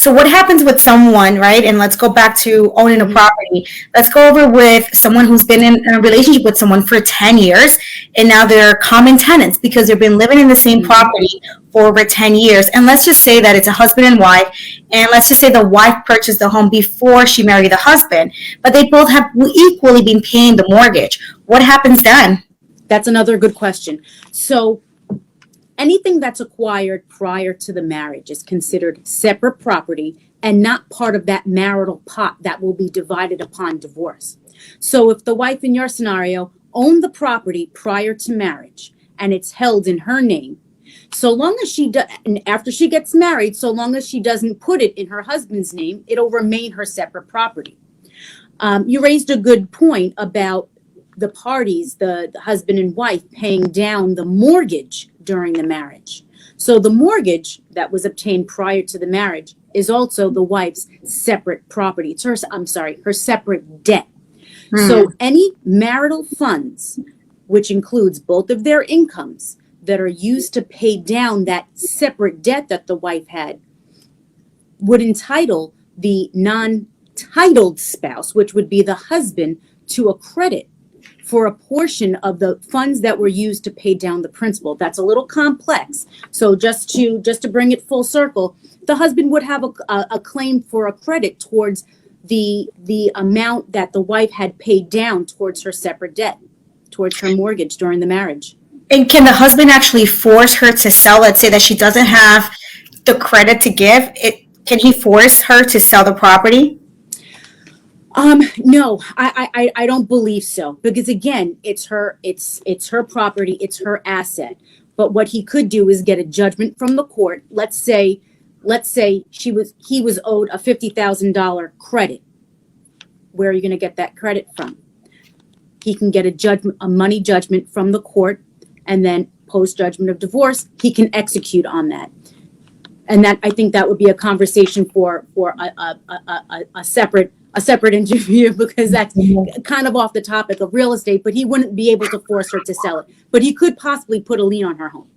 So what happens with someone, right? And let's go back to owning a property. Let's go over with someone who's been in a relationship with someone for 10 years, and now they're common tenants because they've been living in the same property for over 10 years. And let's just say that it's a husband and wife, and let's just say the wife purchased the home before she married the husband, but they both have equally been paying the mortgage. What happens then? That's another good question. So anything that's acquired prior to the marriage is considered separate property and not part of that marital pot that will be divided upon divorce. So if the wife in your scenario owned the property prior to marriage and it's held in her name, so long as she does, and after she gets married, so long as she doesn't put it in her husband's name, it'll remain her separate property. You raised a good point about the parties, the husband and wife, paying down the mortgage during the marriage. So the mortgage that was obtained prior to the marriage is also the wife's separate property. It's her, her separate debt. So any marital funds, which includes both of their incomes, that are used to pay down that separate debt that the wife had, would entitle the non-titled spouse, which would be the husband, to a credit for a portion of the funds that were used to pay down the principal. That's a little complex. So just to bring it full circle, the husband would have a claim for a credit towards the amount that the wife had paid down towards her separate debt, towards her mortgage during the marriage. And can the husband actually force her to sell? Let's say that she doesn't have the credit to give it. Can he force her to sell the property? No, I don't believe so, because again, it's her property, it's her asset. But what he could do is get a judgment from the court. Let's say he was owed a $50,000 credit. Where are you going to get that credit from? He can get a money judgment from the court, and then post judgment of divorce, he can execute on that. And that, I think that would be a conversation for a separate interview, because that's kind of off the topic of real estate, but he wouldn't be able to force her to sell it. But he could possibly put a lien on her home.